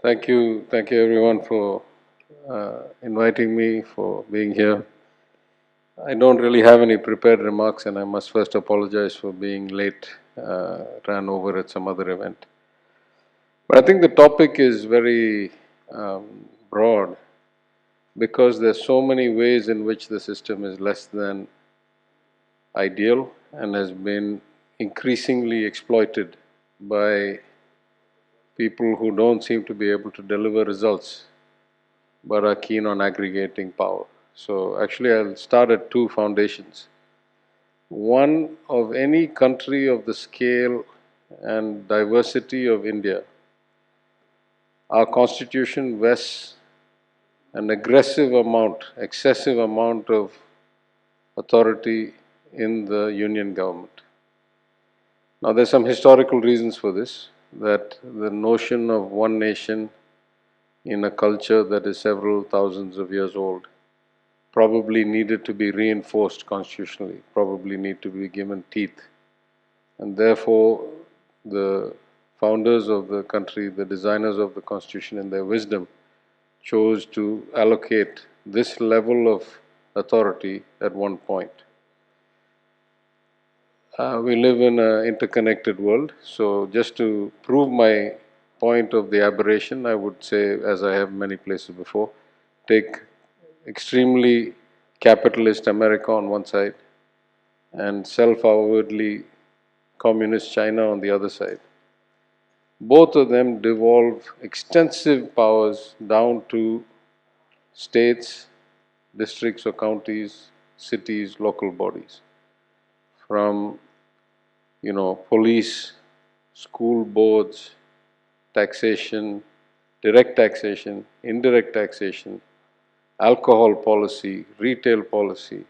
Thank you everyone for inviting me, for being here. I don't really have any prepared remarks, and I must first apologize for being late, ran over at some other event. But I think the topic is very broad because there's so many ways in which the system is less than ideal and has been increasingly exploited by people who don't seem to be able to deliver results but are keen on aggregating power. So actually I'll start at two foundations. One, of any country of the scale and diversity of India, our constitution vests an excessive amount of authority in the union government. Now there's some historical reasons for this, that the notion of one nation in a culture that is several thousands of years old probably needed to be reinforced constitutionally, probably need to be given teeth. And therefore, the founders of the country, the designers of the constitution, in their wisdom, chose to allocate this level of authority at one point. We live in an interconnected world, so just to prove my point of the aberration, I would say, as I have many places before, take extremely capitalist America on one side and self-avowedly communist China on the other side. Both of them devolve extensive powers down to states, districts or counties, cities, local bodies. From, police, school boards, taxation, direct taxation, indirect taxation, alcohol policy, retail policy,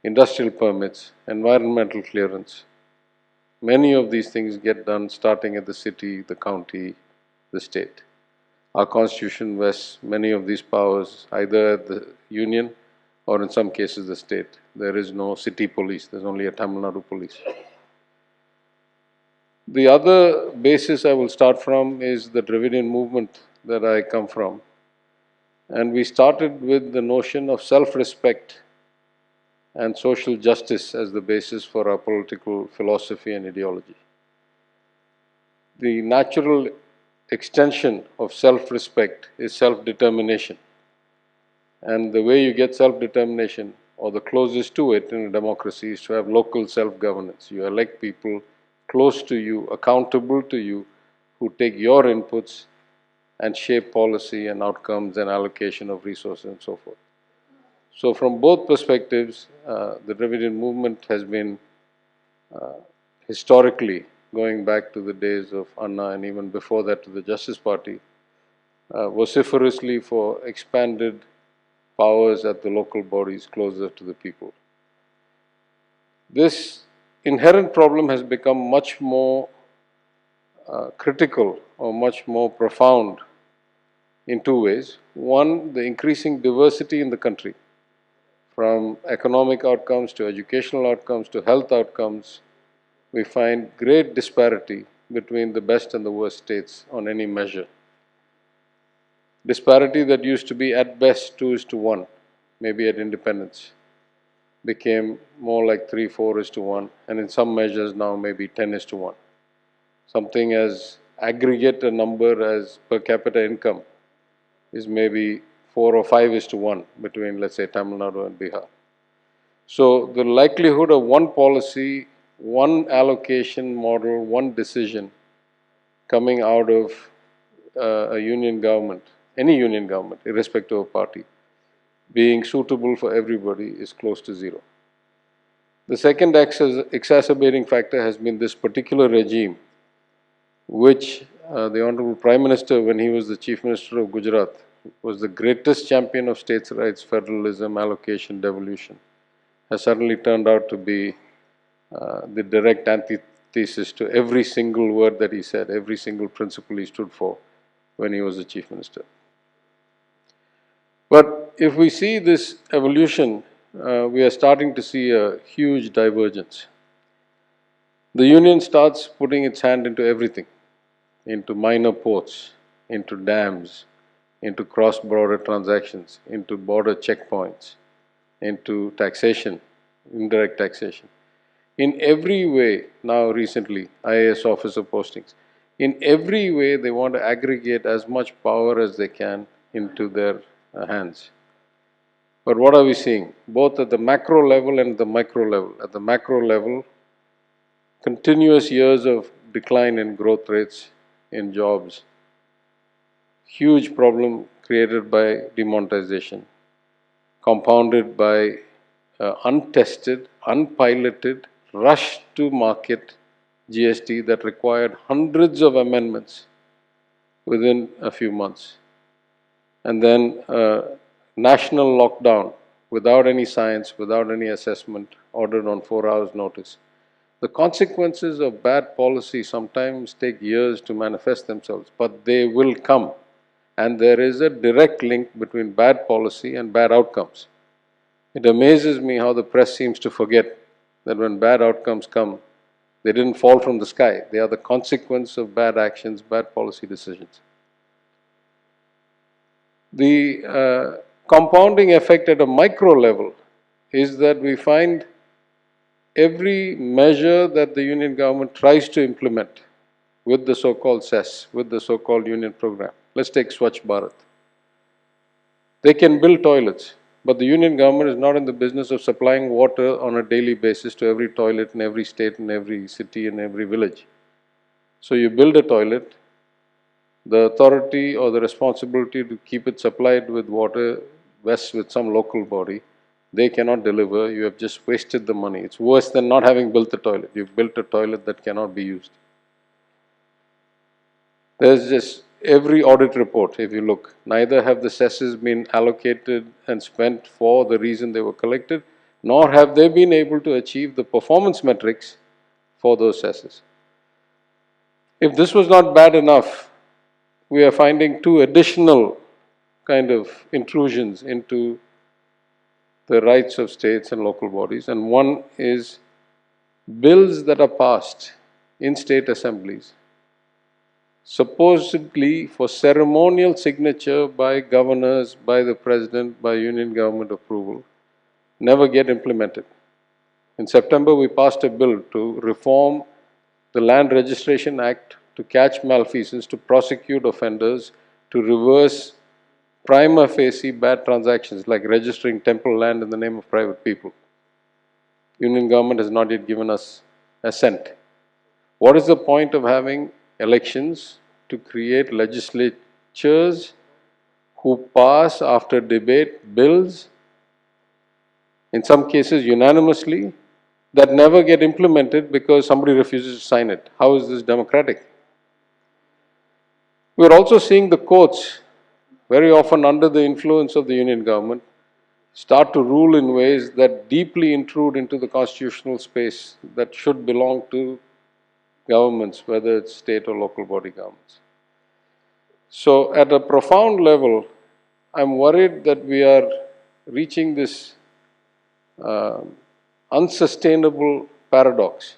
industrial permits, environmental clearance. Many of these things get done starting at the city, the county, the state. Our constitution vests many of these powers either at the union or in some cases the state. There is no city police, there's only a Tamil Nadu police. The other basis I will start from is the Dravidian movement that I come from. And we started with the notion of self-respect and social justice as the basis for our political philosophy and ideology. The natural extension of self-respect is self-determination. And the way you get self-determination, or the closest to it in a democracy, is to have local self-governance. You elect people close to you, accountable to you, who take your inputs and shape policy and outcomes and allocation of resources and so forth. So from both perspectives, the Dravidian movement has been historically, going back to the days of Anna and even before that to the Justice Party, vociferously for expanded powers at the local bodies closer to the people. This inherent problem has become much more critical or much more profound in two ways. One, the increasing diversity in the country, from economic outcomes to educational outcomes to health outcomes. We find great disparity between the best and the worst states on any measure. Disparity that used to be at best 2:1, maybe at independence, became more like 3-4:1, and in some measures now maybe 10:1. Something as aggregate a number as per capita income is maybe 4 or 5:1 between, let's say, Tamil Nadu and Bihar. So the likelihood of one policy, one allocation model, one decision coming out of a union government, any union government, irrespective of party, being suitable for everybody is close to zero. The second exacerbating factor has been this particular regime, which the Honorable Prime Minister, when he was the Chief Minister of Gujarat, was the greatest champion of states' rights, federalism, allocation, devolution, has suddenly turned out to be the direct antithesis to every single word that he said, every single principle he stood for when he was the Chief Minister. But if we see this evolution, we are starting to see a huge divergence. The union starts putting its hand into everything, into minor ports, into dams, into cross-border transactions, into border checkpoints, into taxation, indirect taxation. In every way, now recently, IAS officer postings, in every way they want to aggregate as much power as they can into their hands. But what are we seeing? Both at the macro level and the micro level. At the macro level, continuous years of decline in growth rates in jobs, huge problem created by demonetization, compounded by untested, unpiloted, rush to market GST that required hundreds of amendments within a few months. And then national lockdown without any science, without any assessment, ordered on 4 hours notice. The consequences of bad policy sometimes take years to manifest themselves, but they will come. And there is a direct link between bad policy and bad outcomes. It amazes me how the press seems to forget that when bad outcomes come, they didn't fall from the sky. They are the consequence of bad actions, bad policy decisions. The compounding effect at a micro level is that we find every measure that the union government tries to implement with the so-called cess, with the so-called union program. Let's take Swachh Bharat. They can build toilets, but the union government is not in the business of supplying water on a daily basis to every toilet in every state, in every city, in every village. So you build a toilet, the authority or the responsibility to keep it supplied with water vests with some local body. They cannot deliver, you have just wasted the money. It's worse than not having built the toilet. You've built a toilet that cannot be used. There's just every audit report, if you look, neither have the cesses been allocated and spent for the reason they were collected, nor have they been able to achieve the performance metrics for those cesses. If this was not bad enough, we are finding two additional kind of intrusions into the rights of states and local bodies. And one is bills that are passed in state assemblies, supposedly for ceremonial signature by governors, by the president, by union government approval, never get implemented. In September, we passed a bill to reform the Land Registration Act to catch malfeasance, to prosecute offenders, to reverse prima facie bad transactions like registering temple land in the name of private people. Union government has not yet given us a cent. What is the point of having elections to create legislatures who pass after debate bills, in some cases unanimously, that never get implemented because somebody refuses to sign it? How is this democratic? We're also seeing the courts, very often under the influence of the union government, start to rule in ways that deeply intrude into the constitutional space that should belong to governments, whether it's state or local body governments. So at a profound level, I'm worried that we are reaching this unsustainable paradox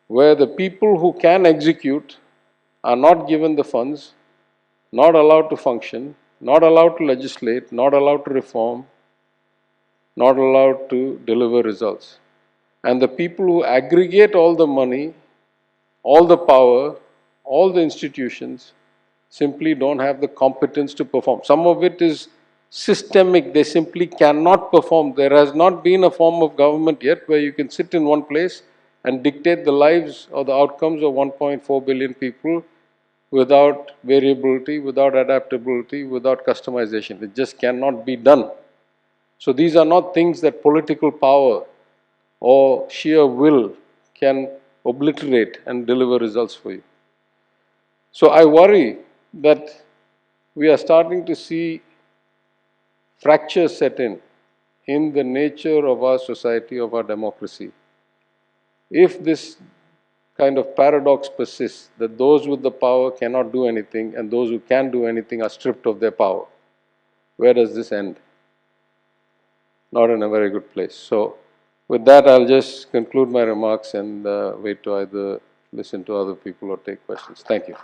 where the people who can execute are not given the funds, not allowed to function, not allowed to legislate, not allowed to reform, not allowed to deliver results. And the people who aggregate all the money, all the power, all the institutions, simply don't have the competence to perform. Some of it is systemic. They simply cannot perform. There has not been a form of government yet where you can sit in one place and dictate the lives or the outcomes of 1.4 billion people without variability, without adaptability, without customization. It just cannot be done. So these are not things that political power or sheer will can obliterate and deliver results for you. So I worry that we are starting to see fractures set in the nature of our society, of our democracy. If this kind of paradox persists, that those with the power cannot do anything and those who can do anything are stripped of their power, where does this end? Not in a very good place. So with that, I'll just conclude my remarks and wait to either listen to other people or take questions. Thank you.